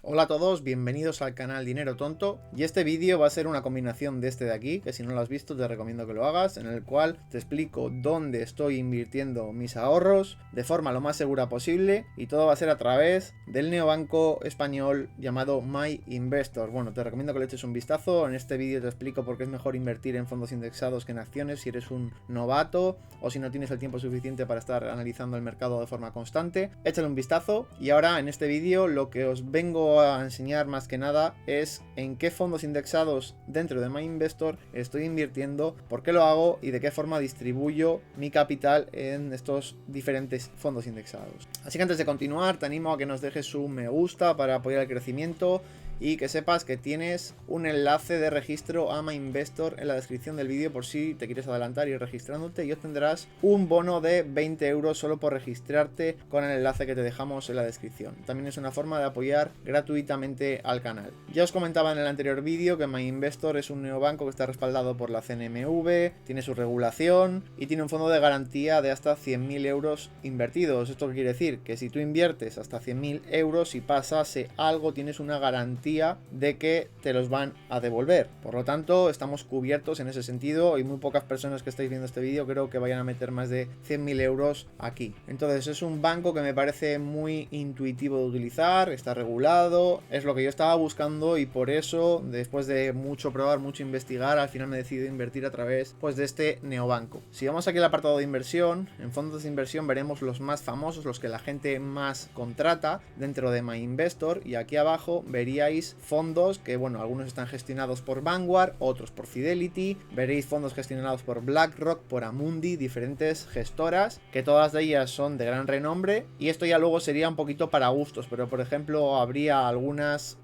Hola a todos, bienvenidos al canal Dinero Tonto, y este vídeo va a ser una combinación de este de aquí, que si no lo has visto te recomiendo que lo hagas, en el cual te explico dónde estoy invirtiendo mis ahorros de forma lo más segura posible, y todo va a ser a través del neobanco español llamado MyInvestor. Bueno, te recomiendo que le eches un vistazo. En este vídeo te explico por qué es mejor invertir en fondos indexados que en acciones si eres un novato o si no tienes el tiempo suficiente para estar analizando el mercado de forma constante. Échale un vistazo. Y ahora en este vídeo lo que os vengo a enseñar más que nada es en qué fondos indexados dentro de MyInvestor estoy invirtiendo, por qué lo hago y de qué forma distribuyo mi capital en estos diferentes fondos indexados. Así que antes de continuar te animo a que nos dejes un me gusta para apoyar el crecimiento y que sepas que tienes un enlace de registro a MyInvestor en la descripción del vídeo por si te quieres adelantar y ir registrándote, y obtendrás un bono de 20 euros solo por registrarte con el enlace que te dejamos en la descripción. También es una forma de apoyar gratuitamente al canal. Ya os comentaba en el anterior vídeo que MyInvestor es un neobanco que está respaldado por la CNMV, tiene su regulación y tiene un fondo de garantía de hasta 100.000 euros invertidos. ¿Esto qué quiere decir? Que si tú inviertes hasta 100.000 euros y pasase algo, tienes una garantía de que te los van a devolver. Por lo tanto, estamos cubiertos en ese sentido, y muy pocas personas que estáis viendo este vídeo creo que vayan a meter más de 100.000 euros aquí. Entonces es un banco que me parece muy intuitivo de utilizar, está regulado, es lo que yo estaba buscando, y por eso, después de mucho probar, mucho investigar, al final me he decidido invertir a través de este neobanco. Si vamos aquí al apartado de inversión, en fondos de inversión veremos los más famosos, los que la gente más contrata dentro de MyInvestor, y aquí abajo veríais fondos que, bueno, algunos están gestionados por Vanguard, otros por Fidelity. Veréis fondos gestionados por BlackRock, por Amundi, diferentes gestoras, que todas de ellas son de gran renombre, y esto ya luego sería un poquito para gustos, pero por ejemplo habría algunos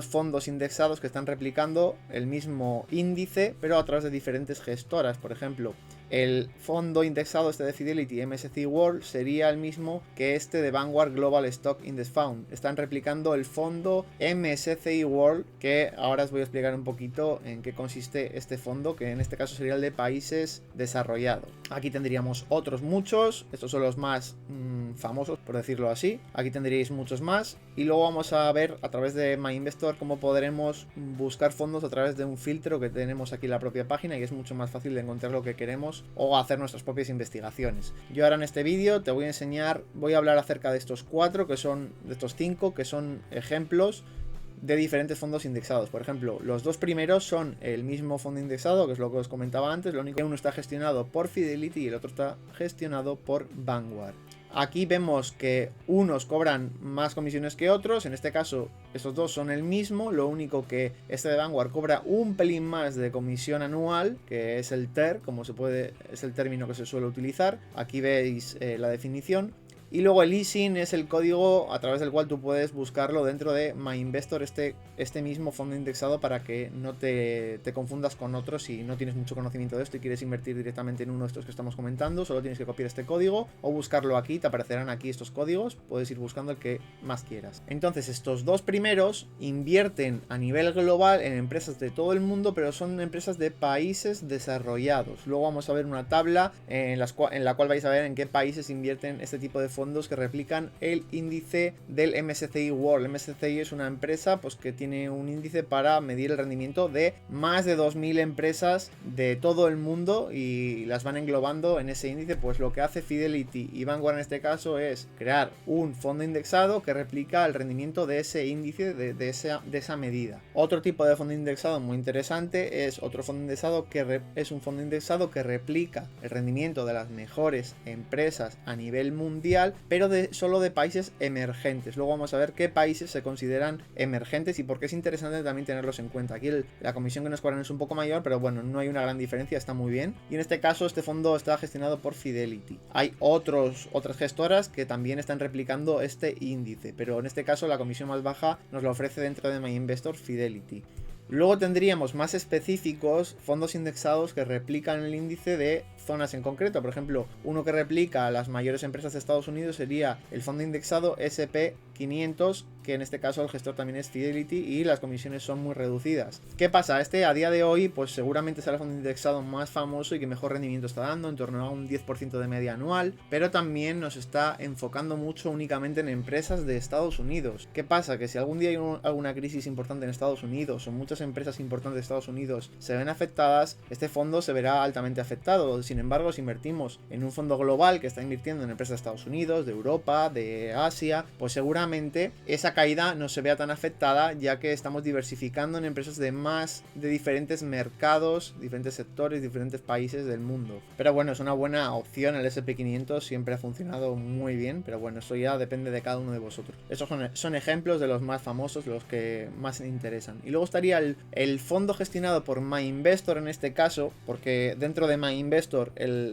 fondos indexados que están replicando el mismo índice pero a través de diferentes gestoras. Por ejemplo, el fondo indexado este de Fidelity, MSCI World, sería el mismo que este de Vanguard Global Stock Index Fund. Están replicando el fondo MSCI World, que ahora os voy a explicar un poquito en qué consiste este fondo, que en este caso sería el de países desarrollados. Aquí tendríamos otros muchos, estos son los más famosos, por decirlo así. Aquí tendríais muchos más, y luego vamos a ver a través de MyInvestor cómo podremos buscar fondos a través de un filtro que tenemos aquí en la propia página, y es mucho más fácil de encontrar lo que queremos o hacer nuestras propias investigaciones. Yo ahora en este vídeo te voy a enseñar, voy a hablar acerca de estos estos 5 que son ejemplos de diferentes fondos indexados. Por ejemplo, los dos primeros son el mismo fondo indexado, que es lo que os comentaba antes, lo único que uno está gestionado por Fidelity y el otro está gestionado por Vanguard. Aquí vemos que unos cobran más comisiones que otros, en este caso estos dos son el mismo, lo único que este de Vanguard cobra un pelín más de comisión anual, que es el TER, es el término que se suele utilizar. Aquí veis la definición. Y luego el ISIN es el código a través del cual tú puedes buscarlo dentro de MyInvestor, este mismo fondo indexado, para que no te confundas con otros si no tienes mucho conocimiento de esto y quieres invertir directamente en uno de estos que estamos comentando. Solo tienes que copiar este código o buscarlo aquí, te aparecerán aquí estos códigos, puedes ir buscando el que más quieras. Entonces estos dos primeros invierten a nivel global en empresas de todo el mundo, pero son empresas de países desarrollados. Luego vamos a ver una tabla en la cual vais a ver en qué países invierten este tipo de fondos que replican el índice del MSCI World. MSCI es una empresa que tiene un índice para medir el rendimiento de más de 2.000 empresas de todo el mundo, y las van englobando en ese índice. Pues lo que hace Fidelity y Vanguard en este caso es crear un fondo indexado que replica el rendimiento de ese índice, de esa medida. Otro tipo de fondo indexado muy interesante es otro fondo indexado que es un fondo indexado que replica el rendimiento de las mejores empresas a nivel mundial, pero solo de países emergentes. Luego vamos a ver qué países se consideran emergentes y por qué es interesante también tenerlos en cuenta. Aquí la comisión que nos cobran es un poco mayor, pero bueno, no hay una gran diferencia, está muy bien. Y en este caso este fondo está gestionado por Fidelity. Hay otras gestoras que también están replicando este índice, pero en este caso la comisión más baja nos la ofrece dentro de MyInvestor Fidelity. Luego tendríamos más específicos, fondos indexados que replican el índice de zonas en concreto. Por ejemplo, uno que replica a las mayores empresas de Estados Unidos sería el fondo indexado SP 500, que en este caso el gestor también es Fidelity y las comisiones son muy reducidas. ¿Qué pasa? Este a día de hoy pues seguramente será el fondo indexado más famoso y que mejor rendimiento está dando, en torno a un 10% de media anual, pero también nos está enfocando mucho únicamente en empresas de Estados Unidos. ¿Qué pasa? Que si algún día hay alguna crisis importante en Estados Unidos o muchas empresas importantes de Estados Unidos se ven afectadas, este fondo se verá altamente afectado. Sin embargo, si invertimos en un fondo global que está invirtiendo en empresas de Estados Unidos, de Europa, de Asia, pues seguramente esa caída no se vea tan afectada, ya que estamos diversificando en empresas de diferentes mercados, diferentes sectores, diferentes países del mundo. Pero bueno, es una buena opción. El SP500 siempre ha funcionado muy bien, pero bueno, eso ya depende de cada uno de vosotros. Esos son ejemplos de los más famosos, de los que más interesan. Y luego estaría el fondo gestionado por MyInvestor en este caso, porque dentro de MyInvestor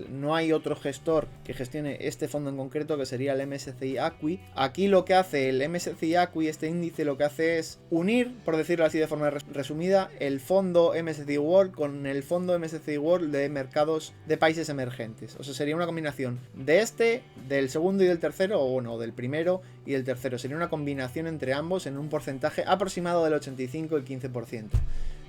no hay otro gestor que gestione este fondo en concreto, que sería el MSCI ACWI. Aquí lo que hace el MSCI ACWI, este índice, lo que hace es unir, por decirlo así de forma resumida, el fondo MSCI World con el fondo MSCI World de mercados de países emergentes. O sea, sería una combinación del segundo y del tercero, o bueno, del primero y del tercero. Sería una combinación entre ambos en un porcentaje aproximado del 85 y 15%.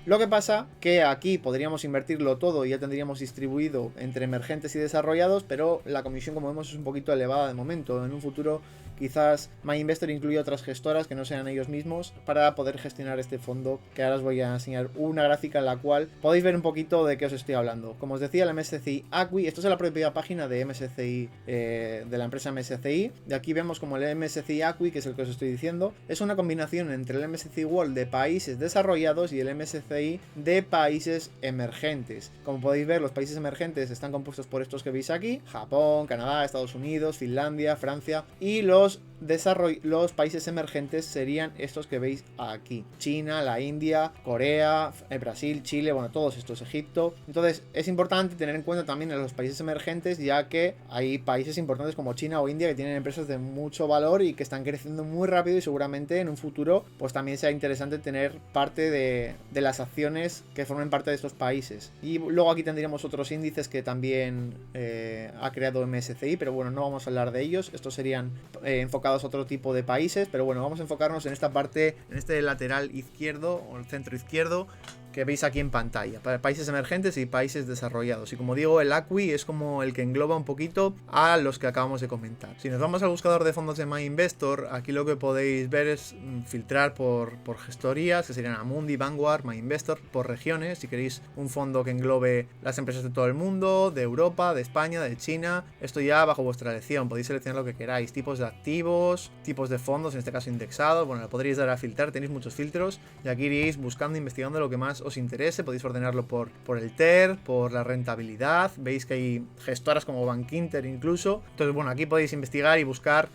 Lo que pasa que aquí podríamos invertirlo todo y ya tendríamos distribuido entre emergentes y desarrollados, pero la comisión, como vemos, es un poquito elevada de momento. En un futuro quizás MyInvestor incluya otras gestoras que no sean ellos mismos para poder gestionar este fondo, que ahora os voy a enseñar una gráfica en la cual podéis ver un poquito de qué os estoy hablando. Como os decía, el MSCI ACWI, esto es la propia página de MSCI, de la empresa MSCI. De aquí vemos como el MSCI ACWI, que es el que os estoy diciendo, es una combinación entre el MSCI World de países desarrollados y el MSCI de países emergentes. Como podéis ver, los países emergentes están compuestos por estos que veis aquí: Japón, Canadá, Estados Unidos, Finlandia, Francia, y los países emergentes serían estos que veis aquí: China, la India, Corea, Brasil, Chile, bueno, todos estos, Egipto. Entonces es importante tener en cuenta también a los países emergentes, ya que hay países importantes como China o India que tienen empresas de mucho valor y que están creciendo muy rápido, y seguramente en un futuro pues también sea interesante tener parte de las acciones que formen parte de estos países. Y luego aquí tendríamos otros índices que también ha creado MSCI, pero bueno, no vamos a hablar de ellos. Estos serían enfocados a otro tipo de países, pero bueno, vamos a enfocarnos en esta parte, en este lateral izquierdo o el centro izquierdo que veis aquí en pantalla, para países emergentes y países desarrollados. Y como digo, el ACWI es como el que engloba un poquito a los que acabamos de comentar. Si nos vamos al buscador de fondos de MyInvestor, aquí lo que podéis ver es filtrar por gestorías, que serían Amundi, Vanguard, MyInvestor, por regiones. Si queréis un fondo que englobe las empresas de todo el mundo, de Europa, de España, de China, esto ya bajo vuestra elección. Podéis seleccionar lo que queráis: tipos de activos, tipos de fondos, en este caso indexados. Bueno, lo podréis dar a filtrar, tenéis muchos filtros y aquí iréis buscando, investigando lo que más os interese. Podéis ordenarlo por el TER, por la rentabilidad. Veis que hay gestoras como Bankinter incluso. Entonces bueno, aquí podéis investigar y buscar,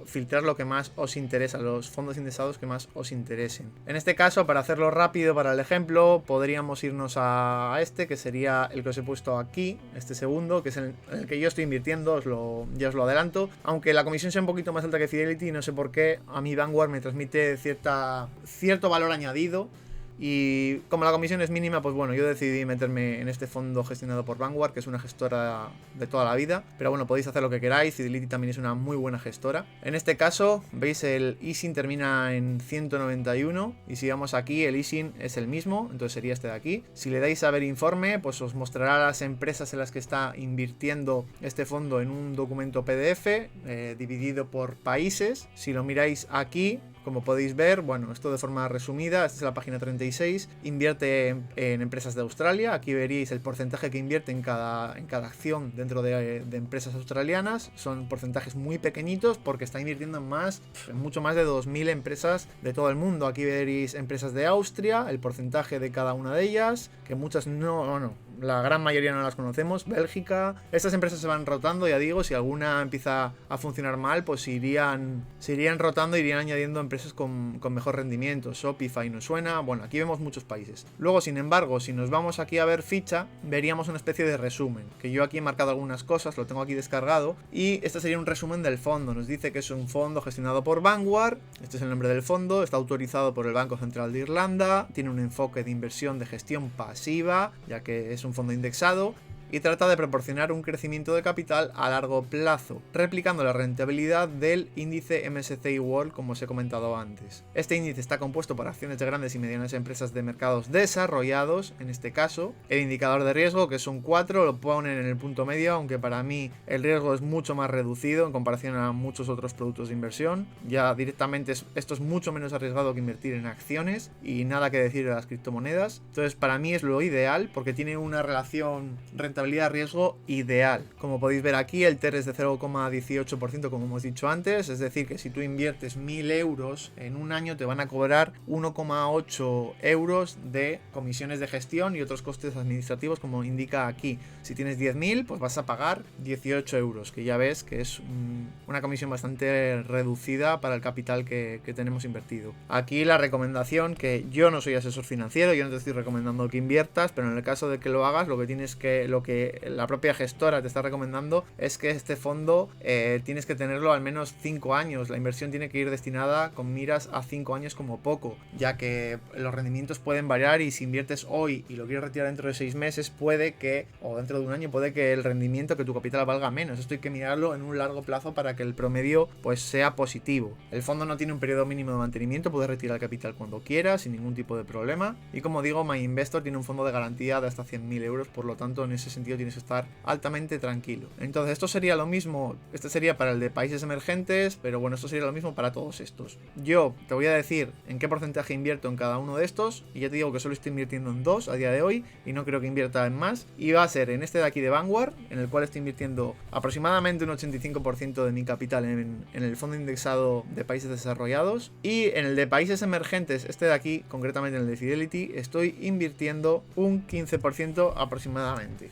filtrar lo que más os interesa, los fondos indexados que más os interesen. En este caso, para hacerlo rápido, para el ejemplo, podríamos irnos a este, que sería el que os he puesto aquí, este segundo, que es el que yo estoy invirtiendo, ya os lo adelanto. Aunque la comisión sea un poquito más alta que Fidelity, no sé por qué, a mí Vanguard me transmite cierto valor añadido. Y como la comisión es mínima, pues bueno, yo decidí meterme en este fondo gestionado por Vanguard, que es una gestora de toda la vida. Pero bueno, podéis hacer lo que queráis. Fidelity también es una muy buena gestora. En este caso, veis, el ISIN termina en 191. Y si vamos aquí, el ISIN es el mismo, entonces sería este de aquí. Si le dais a ver informe, pues os mostrará las empresas en las que está invirtiendo este fondo en un documento PDF, dividido por países. Si lo miráis aquí, como podéis ver, bueno, esto de forma resumida, esta es la página 36, invierte en empresas de Australia. Aquí veréis el porcentaje que invierte en cada acción dentro de empresas australianas. Son porcentajes muy pequeñitos porque está invirtiendo en mucho más de 2000 empresas de todo el mundo. Aquí veréis empresas de Austria, el porcentaje de cada una de ellas, que muchas la gran mayoría no las conocemos. Bélgica. Estas empresas se van rotando, ya digo. Si alguna empieza a funcionar mal, pues se irían rotando, irían añadiendo empresas con mejor rendimiento. Shopify nos suena. Bueno, aquí vemos muchos países. Luego, sin embargo, si nos vamos aquí a ver ficha, veríamos una especie de resumen, que yo aquí he marcado algunas cosas, lo tengo aquí descargado, y este sería un resumen del fondo. Nos dice que es un fondo gestionado por Vanguard. Este es el nombre del fondo. Está autorizado por el Banco Central de Irlanda. Tiene un enfoque de inversión de gestión pasiva, ya que es un fondo indexado. y trata de proporcionar un crecimiento de capital a largo plazo, replicando la rentabilidad del índice MSCI World como os he comentado antes. Este índice está compuesto por acciones de grandes y medianas empresas de mercados desarrollados, en este caso. El indicador de riesgo, que es un 4, lo ponen en el punto medio, aunque para mí el riesgo es mucho más reducido en comparación a muchos otros productos de inversión. Ya directamente esto es mucho menos arriesgado que invertir en acciones y nada que decir de las criptomonedas. Entonces para mí es lo ideal porque tiene una relación rentabilidad-riesgo ideal. Como podéis ver aquí, el TER es de 0,18% como hemos dicho antes, es decir que si tú inviertes 1000 euros en un año te van a cobrar 1,8 euros de comisiones de gestión y otros costes administrativos como indica aquí. Si tienes 10.000 pues vas a pagar 18 euros, que ya ves que es una comisión bastante reducida para el capital que tenemos invertido. Aquí la recomendación, que yo no soy asesor financiero, yo no te estoy recomendando que inviertas, pero en el caso de que lo hagas, lo que la propia gestora te está recomendando es que este fondo tienes que tenerlo al menos 5 años. La inversión tiene que ir destinada con miras a 5 años como poco, ya que los rendimientos pueden variar y si inviertes hoy y lo quieres retirar dentro de 6 meses, o dentro de un año, puede que el rendimiento, que tu capital valga menos. Esto hay que mirarlo en un largo plazo para que el promedio pues sea positivo. El fondo no tiene un periodo mínimo de mantenimiento, puedes retirar el capital cuando quieras sin ningún tipo de problema. Y como digo, MyInvestor tiene un fondo de garantía de hasta 100.000 euros, por lo tanto en ese sentido tienes que estar altamente tranquilo. Entonces esto sería lo mismo, este sería para el de países emergentes, pero bueno, esto sería lo mismo para todos estos. Yo te voy a decir en qué porcentaje invierto en cada uno de estos, y ya te digo que solo estoy invirtiendo en 2 a día de hoy y no creo que invierta en más, y va a ser en este de aquí de Vanguard, en el cual estoy invirtiendo aproximadamente un 85% de mi capital en el fondo indexado de países desarrollados, y en el de países emergentes, este de aquí, concretamente en el de Fidelity, estoy invirtiendo un 15% aproximadamente.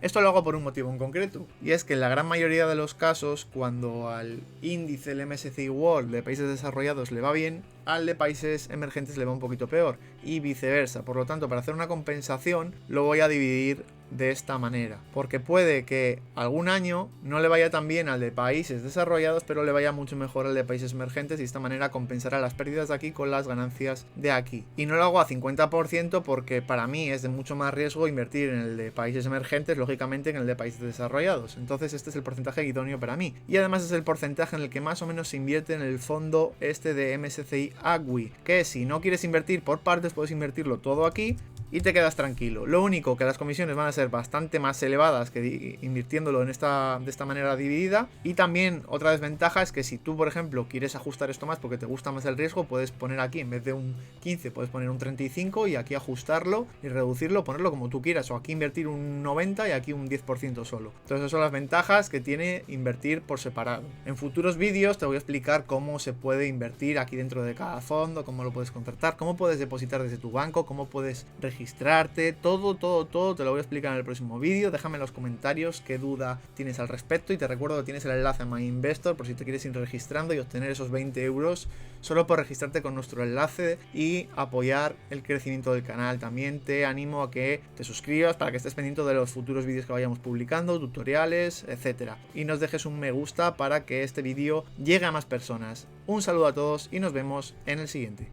Esto lo hago por un motivo en concreto, y es que en la gran mayoría de los casos, cuando al índice, el MSCI World de países desarrollados le va bien, al de países emergentes le va un poquito peor, y viceversa. Por lo tanto, para hacer una compensación, lo voy a dividir de esta manera, porque puede que algún año no le vaya tan bien al de países desarrollados, pero le vaya mucho mejor al de países emergentes, y de esta manera compensará las pérdidas de aquí con las ganancias de aquí. Y no lo hago a 50% porque para mí es de mucho más riesgo invertir en el de países emergentes, lógicamente, que en el de países desarrollados. Entonces este es el porcentaje idóneo para mí, y además es el porcentaje en el que más o menos se invierte en el fondo este de MSCI AGWI, que si no quieres invertir por partes puedes invertirlo todo aquí y te quedas tranquilo. Lo único que las comisiones van a ser bastante más elevadas que invirtiéndolo de esta manera dividida, y también otra desventaja es que si tú, por ejemplo, quieres ajustar esto más porque te gusta más el riesgo, puedes poner aquí, en vez de un 15, puedes poner un 35 y aquí ajustarlo y reducirlo, ponerlo como tú quieras, o aquí invertir un 90 y aquí un 10% solo. Entonces esas son las ventajas que tiene invertir por separado. En futuros vídeos te voy a explicar cómo se puede invertir aquí dentro de cada fondo, cómo lo puedes contratar, cómo puedes depositar desde tu banco, cómo puedes registrarte, todo te lo voy a explicar en el próximo vídeo. Déjame en los comentarios qué duda tienes al respecto, y te recuerdo que tienes el enlace a MyInvestor por si te quieres ir registrando y obtener esos 20 euros solo por registrarte con nuestro enlace y apoyar el crecimiento del canal. También te animo a que te suscribas para que estés pendiente de los futuros vídeos que vayamos publicando, tutoriales, etcétera, y nos dejes un me gusta para que este vídeo llegue a más personas. Un saludo a todos y nos vemos en el siguiente.